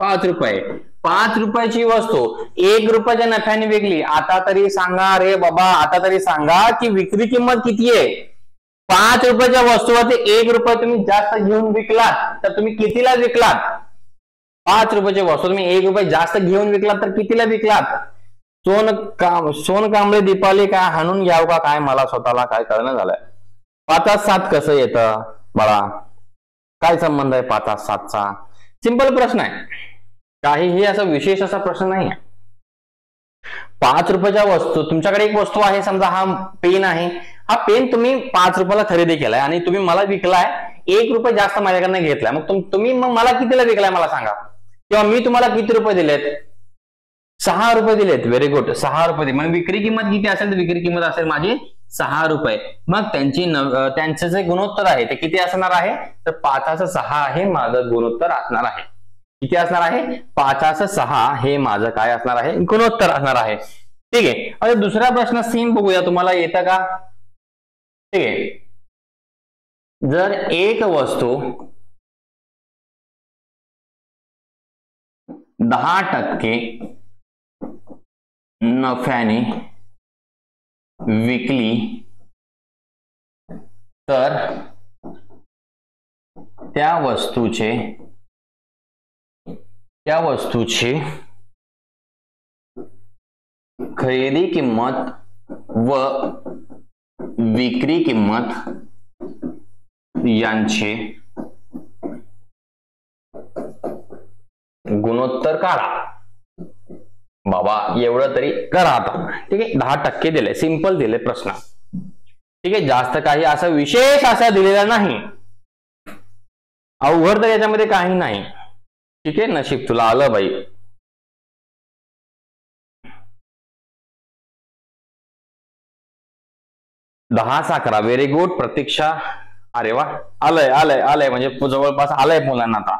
5 रुपये. 5 रुपयाची वस्तू 1 रुपयाच्या नफ्याने विकली. आता तरी सांगा रे बाबा, आता तरी सांगा की विक्री किंमत किती आहे? 5 रुपयाच्या वस्तूवरती 1 रुपये तुम्ही जास्त घेऊन विकलात तर तुम्ही कितीला विकलात? 5 रुपयाची वस्तू तुम्ही 1 रुपये जास्त घेऊन विकलात तर कितीला विकलात? सोन कांबळे दीपावली काय हाणून घ्याव का काय? मला स्वतःला काय कळणं झालंय. 5-7 कसं येतं बाळा? काय संबंध आहे 5-7चा? सिंपल प्रश्न आहे, काहीही असा विशेष असा प्रश्न नाही आहे. 5 रुपयाच्या वस्तू, तुमच्याकडे एक वस्तू आहे, समजा हा पेन आहे. हा पेन तुम्ही 5 रुपयाला खरेदी केलाय आणि तुम्ही मला विकलाय 1 रुपये जास्त माझ्याकडनं घेतलाय. मग तुम्ही मला कितीला विकलाय मला सांगा? किंवा मी तुम्हाला किती रुपये दिलेत? 6 रुपये दिलेत. व्हेरी गुड, 6 रुपये. मग विक्री किंमत किती असेल? तर विक्री किंमत असेल माझी 6 रुपये. मग त्यांचे जे गुणोत्तर आहे ते किती असणार आहे? तर 5/6 हे माझं गुणोत्तर असणार आहे. किती असणार आहे? 5/6 हे माझं काय असणार आहे? गुणोत्तर असणार आहे. ठीक आहे. आता दुसरा प्रश्न सेम बघूया, तुम्हाला येतं का? ठीक आहे. जर एक वस्तू 10% नफ्याने विकली तर त्या वस्तूची खरेदी किंमत व विक्री किंमत यांचे गुणोत्तर काढा. बाबा एवढं तरी करा आता. ठीक आहे. 10% दिले, सिंपल दिले प्रश्न. ठीक आहे. जास्त काही असं विशेष असा दिलेला नाही, अवघड तर याच्यामध्ये काही नाही. ठीक आहे. नशीब तुला आलं बाई. दहा साखरा. व्हेरी गुड प्रतीक्षा. अरे वा, आलंय म्हणजे जवळपास आलंय मुलांना आता.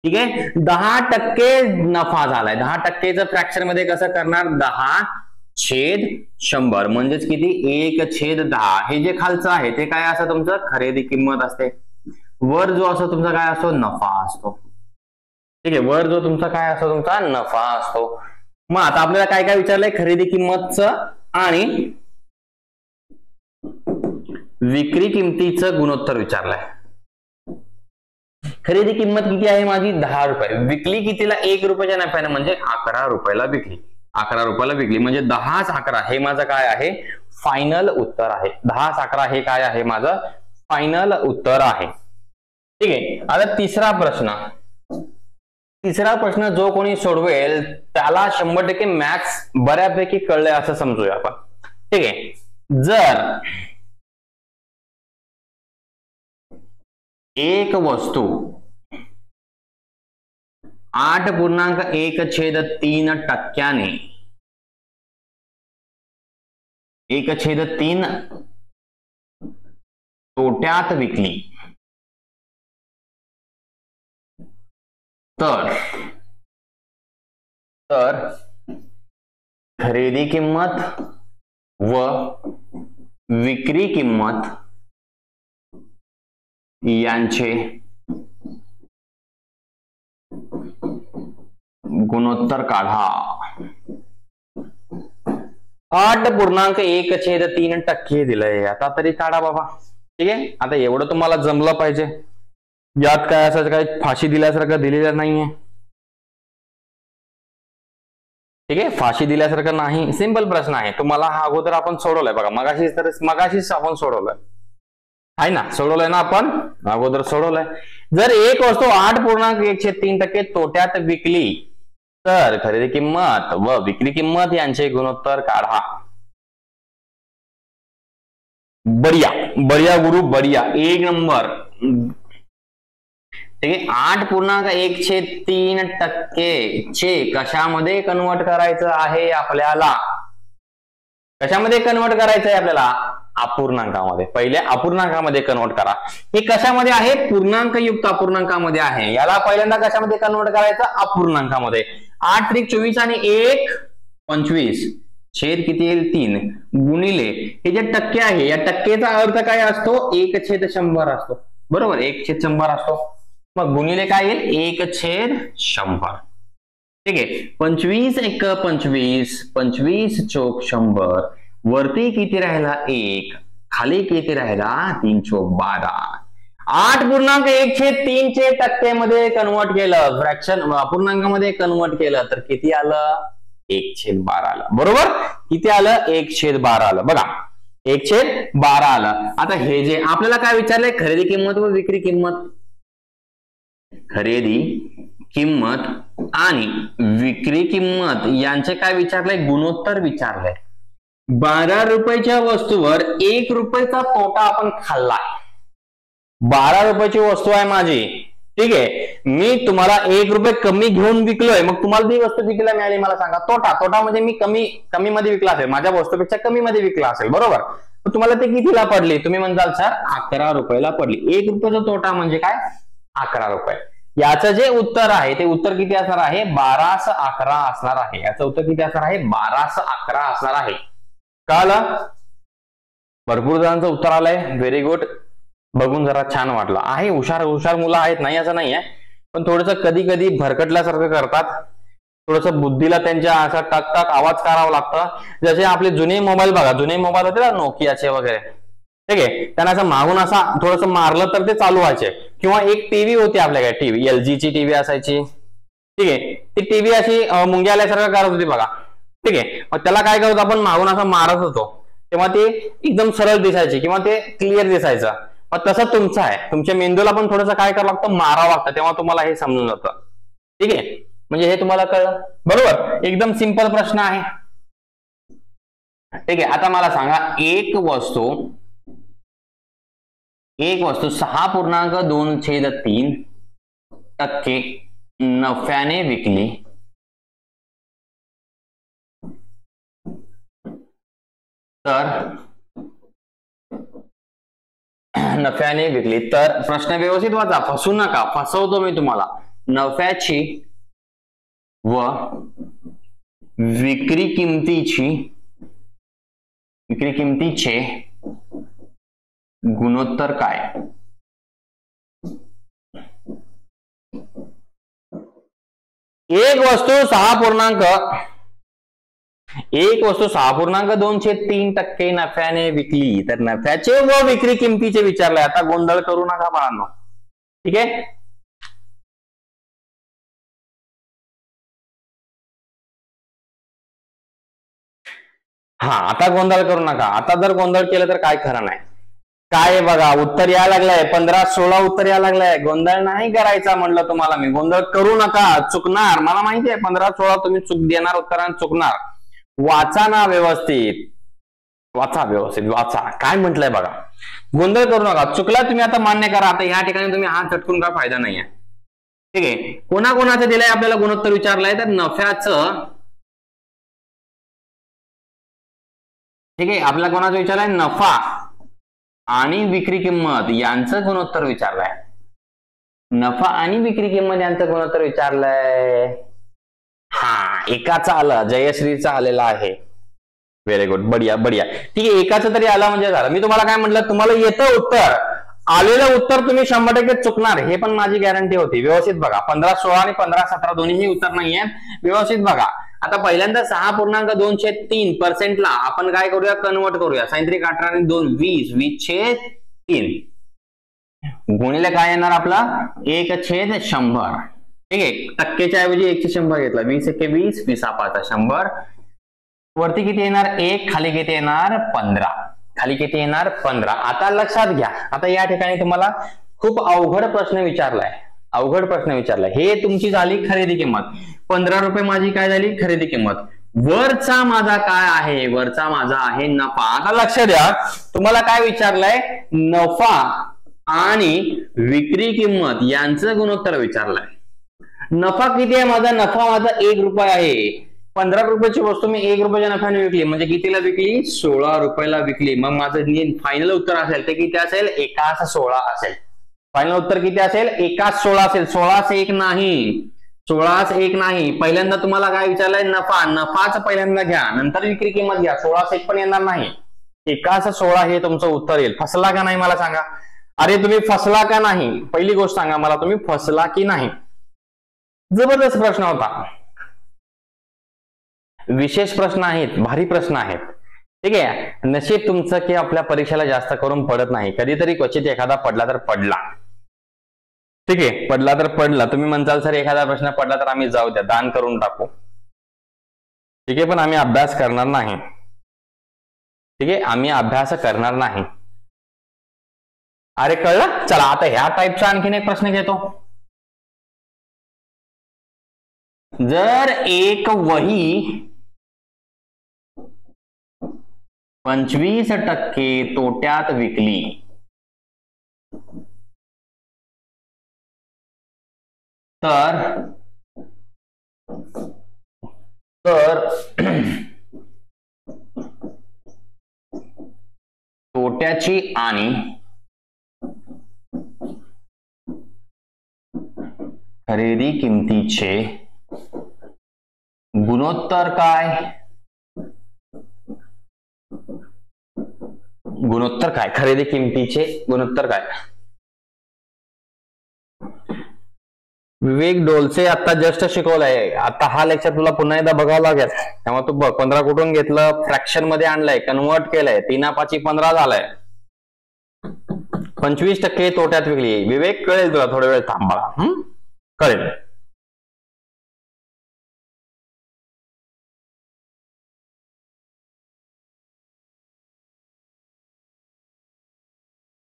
ठीक आहे. 10% नफा झालाय. 10%चं फ्रॅक्शन मध्ये कसं करणार? 10/100 म्हणजेच किती? 1/10. हे जे खालचं आहे ते काय असं तुमचं खरेदी किंमत असते. वर जो असतो तुमचा काय असतो? नफा असतो. ठीक आहे. वर जो तुमचा काय असतो? तुमचा नफा असतो. मग आता आपल्याला काय काय विचारलंय? खरेदी किंमतचं आणि विक्री किमतीचं गुणोत्तर विचारलंय. खरेदी किंमत किती आहे माझी? 10 रुपये. विकली कितीला? 1 रुपयाच्या नफ्याने, म्हणजे 11 रुपयाला विकली. 11 रुपयाला विकली म्हणजे 10/11 हे माझं काय आहे? फायनल उत्तर आहे. 10/11 हे काय आहे? माझं फायनल उत्तर आहे. ठीक आहे. आता तिसरा प्रश्न जो कोणी सोडवेल त्याला 100% मॅथ्स बऱ्यापैकी कळलंय असं समजूया आपण. ठीक आहे. जर एक वस्तू 8.13% 1/3 तोट्यात विकली तर खरेदी किंमत व विक्री किंमत यांचे गुणोत्तर काढा. 8.13% दिलंय. आता तरी काढा बाबा. ठीक आहे. आता एवढं तुम्हाला जमलं पाहिजे. यात काय असं काही फाशी दिल्यासारखं दिलेलं नाहीये. ठीक आहे. फाशी दिल्यासारखं नाही. सिंपल प्रश्न आहे. तुम्हाला हा अगोदर आपण सोडवलाय बघा. मगाशीच आपण सोडवलाय आहे ना? सोडवलंय ना आपण अगोदर सोडवलंय. जर एक वस्तू 8.13% तोट्यात विकली तर खरेदी किंमत व विक्री किंमत यांचे गुणोत्तर काढा. बढिया गुरु, बढिया. 1 नंबर. ठीक आहे. 8.13% चे कशामध्ये कन्वर्ट करायचं आहे आपल्याला? कशामध्ये कन्वर्ट करायचं आहे आपल्याला? अपूर्णांकामध्ये. पहिले अपूर्णांकामध्ये कन्वर्ट करा. हे कशामध्ये आहे? पूर्णांकयुक्त अपूर्णांकामध्ये आहे. याला पहिल्यांदा कशामध्ये कन्वर्ट करायचं? अपूर्णांकामध्ये. 8×24 आणि 1 25 छेद किती येईल? 3 गुणिले हे जे टक्के आहे या टक्केचा अर्थ काय असतो? 1/100 असतो. बरोबर. 1/100 असतो. मग गुणिले काय येईल? 1/100. ठीक आहे, 25 एक 25, 25 चोक 100, वरती किती राहिला 1, खाली किती राहिला 3 चोक 12. 8.1/3 चे टक्केमध्ये कन्वर्ट केलं, फ्रॅक्शन पूर्णांकामध्ये कन्वर्ट केलं तर किती आलं 1/12 आलं. बरोबर, किती आलं 1/12 आलं. बघा 1/12 आलं. आता हे जे आपल्याला काय विचारलंय, खरेदी किंमत व विक्री किंमत, खरेदी किंमत आणि विक्री किंमत यांचे काय विचारलंय, गुणोत्तर विचारलंय. 12 रुपयाच्या वस्तूवर 1 रुपयाचा तोटा आपण खाल्लाय. 12 रुपयाची वस्तू आहे माझी, ठीक आहे, मी तुम्हाला 1 रुपये कमी घेऊन विकलोय, मग तुम्हाला ती वस्तू विकायला मिळाली, मला सांगा तोटा. तोटा म्हणजे मी कमी मध्ये विकला असेल, माझ्या वस्तूपेक्षा कमी मध्ये विकला असेल, बरोबर. तुम्हाला ते कितीला पडली, तुम्ही म्हणताल सर 11 रुपयाला पडली. 1 रुपयाचा तोटा म्हणजे काय 11 रुपये. याचं जे उत्तर आहे ते उत्तर किती असणार आहे 1211 असणार आहे. याचं उत्तर किती असणार आहे 1211 असणार आहे. कळलं, भरपूर जणांचं उत्तर आलंय, व्हेरी गुड. बघून जरा छान वाटलं. आहे हुशार मुलं आहेत, नाही असं नाही आहे, पण थोडंसं कधी कधी भरकटल्यासारखं करतात, थोडंसं बुद्धीला त्यांच्या असा टक टक आवाज करावा लागतं. जसे आपले जुने मोबाईल बघा, जुने मोबाईल होते ना नोकियाचे वगैरे, ठीक आहे, त्यांना असं मागून असा थोडंसं मारलं तर ते चालू व्हायचे. किंवा एक टीव्ही होती आपल्याकडे, टीव्ही LG ची टीव्ही असायची, ठीक आहे, ती टीव्ही अशी मुंग्या आल्यासारखं करत होती बघा, ठीक आहे. मग त्याला काय करत आपण मागून असं मारत होतो तेव्हा ते एकदम सरळ दिसायची किंवा ते क्लिअर दिसायचं. मग तसं तुमचं आहे, तुमच्या मेंदूला पण थोडंसं काय करावं लागतं, मारावं लागतं, तेव्हा तुम्हाला हे समजून जातं. ठीक आहे, म्हणजे हे तुम्हाला कळलं, बरोबर. एकदम सिंपल प्रश्न आहे. ठीक आहे, आता मला सांगा, एक वस्तू 6.23% नफ्याने विकली, तर प्रश्न व्यवस्थित वाचा, फसू नका, फसवतो मी तुम्हाला. नफ्याची व विक्री किमतीचे गुणोत्तर काय. एक वस्तू 6.23% नफ्याने विकली, तर नफ्याचे व विक्री किमतीचे विचारले. आता गोंधळ करू नका बाळांनो, ठीक आहे. हा, आता गोंधळ करू नका. आता जर गोंधळ केलं तर काय खरं नाही. काय बघा, उत्तर यायला लागलंय 15-16 उत्तर यायला लागलंय. गोंधळ नाही करायचा म्हणलं तुम्हाला मी, गोंधळ करू नका, चुकणार. मला माहिती आहे 15-16 तुम्ही चूक देणार, उत्तरांना चुकणार. वाचा ना व्यवस्थित, वाचा काय म्हटलंय बघा. गोंधळ करू नका, चुकला तुम्ही आता मान्य करा. आता या ठिकाणी तुम्ही हात झटकून काय फायदा नाहीये, ठीक आहे. कोणाकोणाचं दिलंय आपल्याला गुणोत्तर विचारलंय, तर नफ्याचं, ठीक आहे, आपल्याला कोणाचं विचारलंय, नफा आणि विक्री किंमत यांचं गुणोत्तर विचारलंय. नफा आणि विक्री किंमत यांचं गुणोत्तर विचारलंय. हा, एकाचं आलं, जयश्रीचं आलेलं आहे. व्हेरी गुड, बढिया. ठीक आहे, एकाचं तरी आलं म्हणजे झालं. मी तुम्हाला काय म्हटलं, तुम्हाला येतं उत्तर, आलेलं उत्तर तुम्ही 100% चुकणार, हे पण माझी गॅरंटी होती. व्यवस्थित बघा, 15-16 आणि 15-17 दोन्हीही उत्तर नाही आहेत, व्यवस्थित बघा. आता पहिल्यांदा 6.23% ला आपण काय करूया, कन्वर्ट करूया. 37, 18 आणि 2 20, 20/3 गुणिले काय येणार आपला 1/100. ठीक आहे, टक्केच्या ऐवजी 1/100 घेतला. 20 × 20, 20 100. वरती किती येणार 1, खाली किती येणार 15. आता लक्षात घ्या, आता या ठिकाणी तुम्हाला खूप अवघड प्रश्न विचारलाय. हे तुमची झाली खरेदी किंमत. 15 रुपये माझी काय झाली खरेदी किंमत. वरचा माझा काय आहे, वरचा माझा आहे नफा. आता लक्ष द्या, तुम्हाला काय विचारलंय, नफा आणि विक्री किंमत यांचं गुणोत्तर विचारलंय. नफा किती आहे माझा, नफा माझा 1 रुपये आहे. 15 रुपयाची वस्तू मी 1 रुपयाच्या नफ्याने विकली, म्हणजे कितीला विकली 16 रुपयाला विकली. मग माझं फायनल उत्तर असेल ते किती असेल, 1/16 असेल. फायनल उत्तर किती असेल, 1/16 असेल. 16 नाही. पहिल्यांदा तुम्हाला काय विचारलंय, नफाच पहिल्यांदा घ्या, नंतर विक्री किंमत घ्या. 16 पण येणार नाही, 1/16 हे तुमचं उत्तर येईल. फसला का नाही मला सांगा. अरे तुम्ही फसला का नाही, पहिली गोष्ट सांगा मला, तुम्ही फसला की नाही. जबरदस्त प्रश्न होता. विशेष प्रश्न आहेत, भारी प्रश्न आहेत. ठीक आहे, नशीब तुमचं की आपल्या परीक्षेला जास्त करून पडत नाही, कधीतरी क्वचित एखादा पडला तर पडला. ठीक आहे, पडला तर पडला. तुम्ही म्हणताल सर एखादा प्रश्न पडला तर आम्ही जाऊ द्या, दान करून टाकू. ठीक आहे, पण आम्ही अभ्यास करणार नाही. ठीक आहे, आम्ही अभ्यास करणार नाही. अरे कळलं? चला आता ह्या टाईपचा आणखीन एक प्रश्न घेतो. जर एक वही 25% तोट्यात विकली तर तोट्याची आणि खरेदी किमतीचे गुणोत्तर काय? गुणोत्तर काय? खरेदी किमतीचे गुणोत्तर काय? विवेक डोलसे आता जस्ट शिकवलंय. आता हा लेक्चर तुला पुन्हा एकदा बघावं लागेल. त्यामुळे तू बघ 15 कुठून घेतलं, फ्रॅक्शन मध्ये आणलंय, कन्वर्ट केलंय, 3/5 15 झालंय. 25% तोट्यात विकली. विवेक कळेल तुला, थोडा वेळ थांबा, कळेल.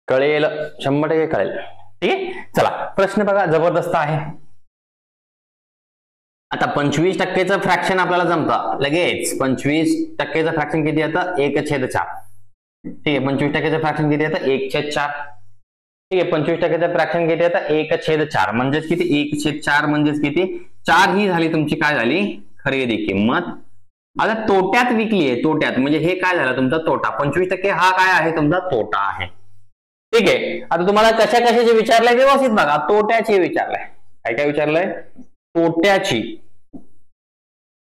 कळेल, 100% कळेल. ठीक आहे, चला प्रश्न बघा, जबरदस्त आहे. आता 25%चं फ्रॅक्शन आपल्याला जमतं लगेच. 25%चं फ्रॅक्शन किती येतं? 1/4. ठीक आहे, 25%चं फ्रॅक्शन किती येतं? 1/4. ठीक आहे, 25%चं फ्रॅक्शन किती येतं? 1/4. म्हणजेच किती? 1/4 म्हणजेच किती? 4 ही झाली तुमची काय झाली? खरेदी किंमत. आता तोट्यात विकली आहे, तोट्यात म्हणजे हे काय झालं? तुमचा तोटा. 25% हा काय आहे? तुमचा तोटा आहे. ठीक आहे, आता तुम्हाला कशा कशाचे विचारलंय व्यवस्थित बघा. तोट्याची विचारलंय. काय काय विचारलंय? तोट्याची.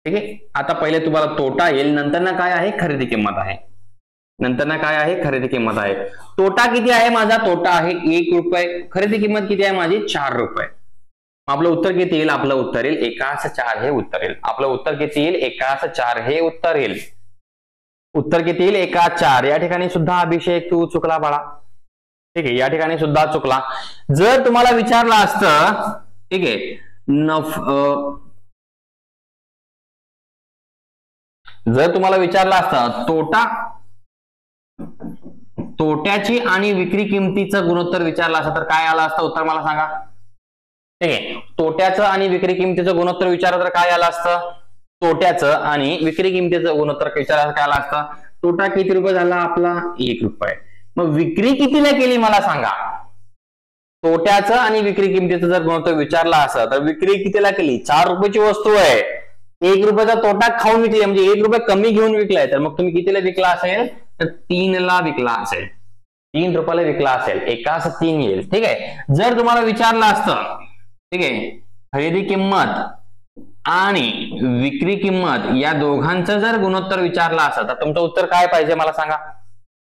ठीक आहे, आता पहिले तुम्हाला तोटा येईल, नंतर ना काय आहे? खरेदी किंमत आहे. नंतर ना काय आहे? खरेदी किंमत आहे. तोटा किती आहे माझा? तोटा आहे 1 रुपये. खरेदी किंमत किती आहे माझी? 4 रुपये. आपलं उत्तर किती येईल? आपलं उत्तर येईल 1/4 हे उत्तर येईल. आपलं उत्तर किती येईल? 1/4 हे उत्तर येईल. उत्तर किती येईल? 1/4. या ठिकाणी सुद्धा अभिषेक तू चुकला बाळा. ठीक आहे, या ठिकाणी सुद्धा चुकला. जर तुम्हाला विचारलं असतं, ठीक आहे, जर तुम्हाला विचारलं असतं तोट्याची आणि विक्री किमतीचं गुणोत्तर विचारलं असतं तर काय आलं असतं उत्तर? मला सांगा. ठीक आहे, तोट्याचं आणि विक्री किमतीचं गुणोत्तर विचारलं तर काय आलं असतं? तोट्याचं आणि विक्री किमतीचं गुणोत्तर विचारलं काय आलं असतं? तोटा किती रुपये झाला आपला? 1 रुपये. मग विक्री कितीला केली मला सांगा? तोट्याचं आणि विक्री किमतीचं जर गुणोत्तर विचारला असं तर विक्री कितीला केली? 4 रुपयाची वस्तू आहे, 1 रुपयाचा तोटा खाऊन विकली, म्हणजे 1 रुपये कमी घेऊन विकलाय, तर मग तुम्ही कितीला विकला असेल? तर 3 ला विकला असेल. 3 रुपयाला विकला असेल. 1/3 येईल. ठीक आहे, जर तुम्हाला विचारलं असतं, ठीक आहे, खरेदी किंमत आणि विक्री किंमत या दोघांचं जर गुणोत्तर विचारलं असतं तर तुमचं उत्तर काय पाहिजे मला सांगा?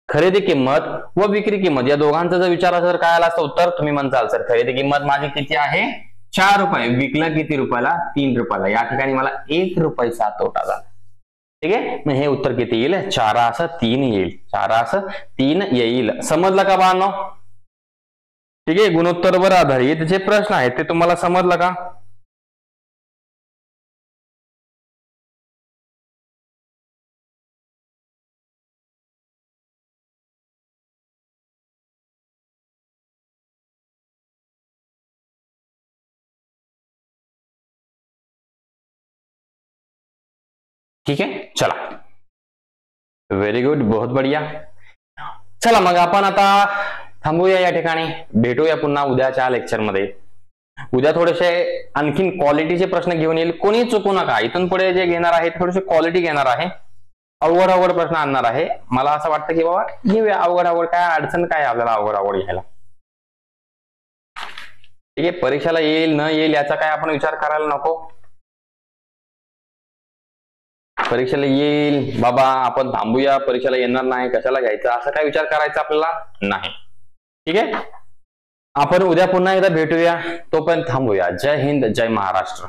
खरेदी किंमत व विक्री किंमत या दोघांचं जर विचारलं तर काय आलं असतं उत्तर? तुम्ही म्हणताल सर खरेदी किंमत माझी किती आहे? 4 रुपये. विकलं किती रुपयाला? 3 रुपयाला. या ठिकाणी मला 1 रुपयाचा तोटा झाला. ठीक आहे, मग हे उत्तर किती येईल? 4/3 येईल. 4/3 येईल. समजलं का बाळांनो? ठीक आहे, गुणोत्तरवर आधारित जे प्रश्न आहेत ते तुम्हाला समजलं का? ठीक आहे, चला, व्हेरी गुड, बहुत बढिया. चला मग आपण आता थांबूया या ठिकाणी. भेटूया पुन्हा उद्याच्या लेक्चरमध्ये. उद्या थोडेसे आणखीन क्वालिटीचे प्रश्न घेऊन येईल. कोणी चुकू नका. इथून पुढे जे घेणार आहे थोडेसे क्वालिटी घेणार आहे. अवघड प्रश्न आणणार आहे. मला असं वाटतं की बाबा घेऊया अवघड, काय अडचण काय आपल्याला अवघड घ्यायला. ठीक आहे, परीक्षेला येईल न येईल याचा काय आपण विचार करायला नको. परीक्षेला येईल बाबा आपण थांबूया, परीक्षेला येणार नाही कशाला घ्यायचं असं काय विचार करायचा आपल्याला नाही. ठीक आहे, आपण उद्या पुन्हा एकदा भेटूया. तोपर्यंत थांबूया. जय हिंद, जय महाराष्ट्र.